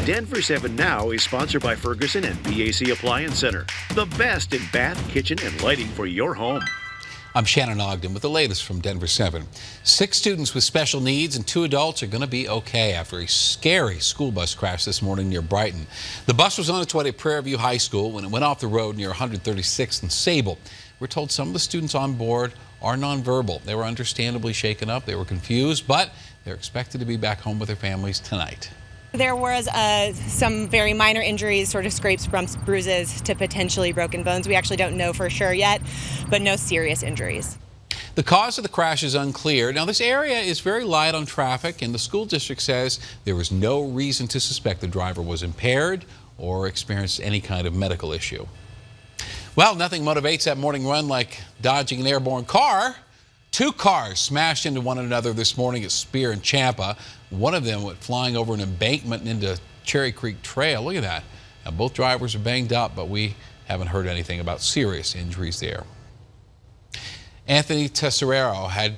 Denver 7 Now is sponsored by Ferguson and BAC Appliance Center, the best in bath, kitchen, and lighting for your home. I'm Shannon Ogden with the latest from Denver 7. 6 students with special needs and 2 adults are going to be okay after a scary school bus crash this morning near Brighton. The bus was on its way to Prairie View High School when it went off the road near 136th and Sable. We're told some of the students on board are nonverbal. They were understandably shaken up. They were confused, but they're expected to be back home with their families tonight. There was some very minor injuries, sort of scrapes, bumps, bruises to potentially broken bones. We actually don't know for sure yet, but no serious injuries. The cause of the crash is unclear. Now, this area is very light on traffic, and the school district says there was no reason to suspect the driver was impaired or experienced any kind of medical issue. Well, nothing motivates that morning run like dodging an airborne car. 2 cars smashed into one another this morning at Spear and Champa. One of them went flying over an embankment and into Cherry Creek Trail. Look at that. Now, both drivers are banged up, but we haven't heard anything about serious injuries there. Anthony Tesoriero had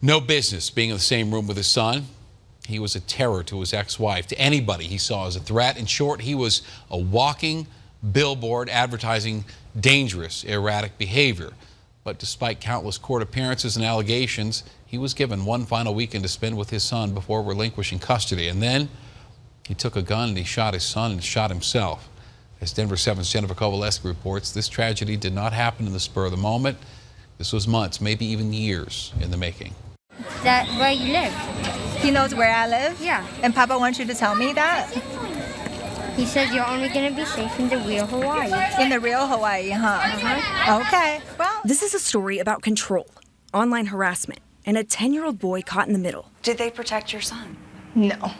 no business being in the same room with his son. He was a terror to his ex-wife, to anybody he saw as a threat. In short, he was a walking billboard advertising dangerous, erratic behavior. But despite countless court appearances and allegations, he was given one final weekend to spend with his son before relinquishing custody. And then he took a gun and he shot his son and shot himself. As Denver 7's Jennifer Kovaleski reports, this tragedy did not happen in the spur of the moment. This was months, maybe even years in the making. That where you live? He knows where I live? Yeah. And Papa wants you to tell me that? He said you're only going to be safe in the real Hawaii. In the real Hawaii, huh? Okay. Well, this is a story about control, online harassment, and a 10-year-old boy caught in the middle. Did they protect your son? no.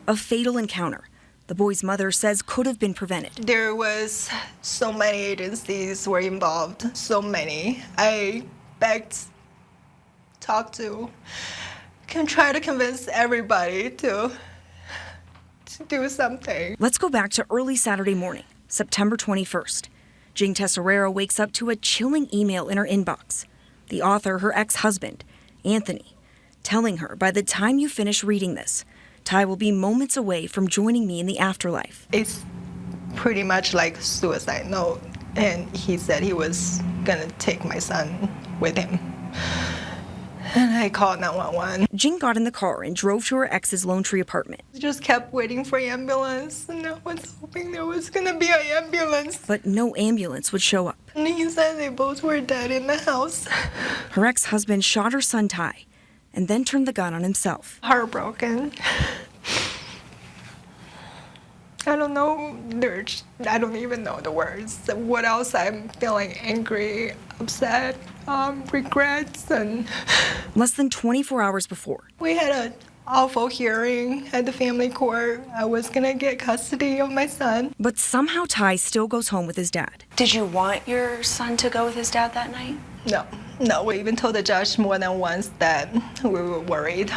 A fatal encounter the boy's mother says could have been prevented. There was so many agencies were involved, so many. I begged, talked to, can try to convince everybody to do something. Let's go back to early Saturday morning, September 21st. Jing Tesoriero wakes up to a chilling email in her inbox. The author, her ex-husband, Anthony, telling her, by the time you finish reading this, Ty will be moments away from joining me in the afterlife. It's pretty much like suicide note, and he said he was gonna take my son with him. And I called 911. Jing got in the car and drove to her ex's Lone Tree apartment. Just kept waiting for ambulance, and I was hoping there was gonna be an ambulance. But no ambulance would show up. And he said they both were dead in the house. Her ex-husband shot her son Ty and then turned the gun on himself. Heartbroken. I don't know, I don't even know the words. What else I'm feeling? Angry, upset, regrets, and... Less than 24 hours before, we had an awful hearing at the family court. I was gonna get custody of my son. but somehow Ty still goes home with his dad. Did you want your son to go with his dad that night? No, we even told the judge more than once that we were worried.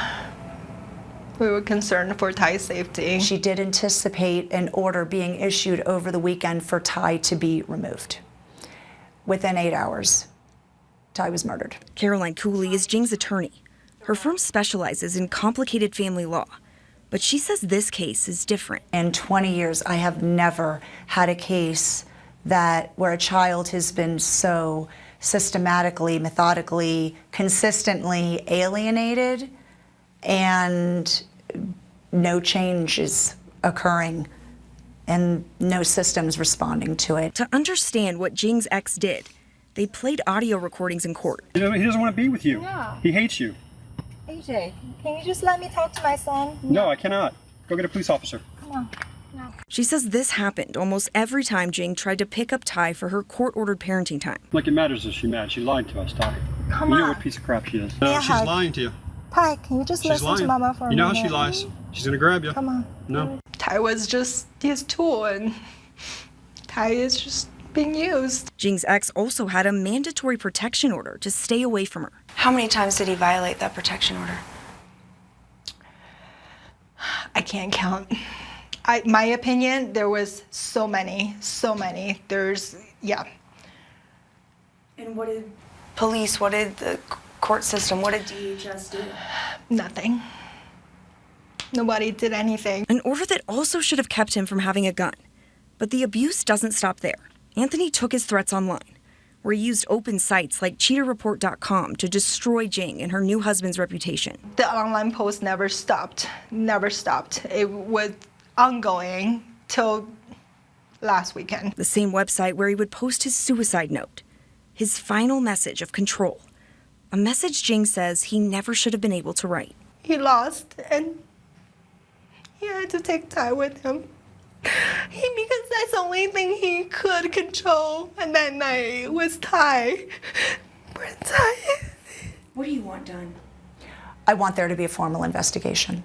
We were concerned for Ty's safety. She did anticipate an order being issued over the weekend for Ty to be removed. Within 8 hours, Ty was murdered. Caroline Cooley is Jing's attorney. Her firm specializes in complicated family law, but she says this case is different. In 20 years, I have never had a case where a child has been so systematically, methodically, consistently alienated and no change is occurring and no systems responding to it. To understand what Jing's ex did, they played audio recordings in court. He doesn't want to be with you. Yeah. He hates you. AJ, can you just let me talk to my son? No, I cannot. Go get a police officer. Come on. No. She says this happened almost every time Jing tried to pick up Ty for her court-ordered parenting time. Like it matters if she's mad. She lied to us, Ty. Come You on. know what piece of crap she is. Yeah, No, she's hug. lying to you. Ty, can you just She's listen lying. to Mama for a You know how minute? she lies. She's gonna grab you. Come on. No. Ty was just his tool, and Ty is just being used. Jing's ex also had a mandatory protection order to stay away from her. How many times did he violate that protection order? I can't count. My opinion, there was so many. Yeah. And what did police, what did the court system, what did DHS do? Nothing. Nobody did anything. An order that also should have kept him from having a gun. But the abuse doesn't stop there. Anthony took his threats online, where he used open sites like cheaterreport.com to destroy Jing and her new husband's reputation. The online post never stopped. Never stopped. It was ongoing till last weekend. The same website where he would post his suicide note, his final message of control. A message Jing says he never should have been able to write. He lost, and he had to take time with him. Because that's the only thing he could control. And that night was Ty. We're Ty. What do you want done? I want there to be a formal investigation.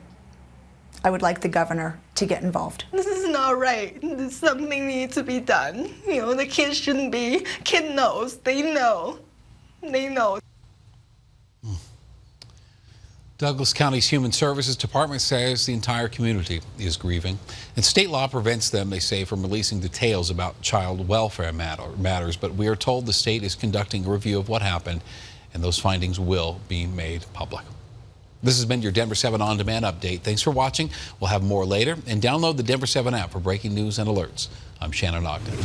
I would like the governor to get involved. This is not right. Something needs to be done. The kids shouldn't be. Kid knows. They know. They know. Douglas County's Human Services Department says the entire community is grieving. And state law prevents them, they say, from releasing details about child welfare matters. But we are told the state is conducting a review of what happened, and those findings will be made public. This has been your Denver 7 On Demand update. Thanks for watching. We'll have more later. And download the Denver 7 app for breaking news and alerts. I'm Shannon Ogden.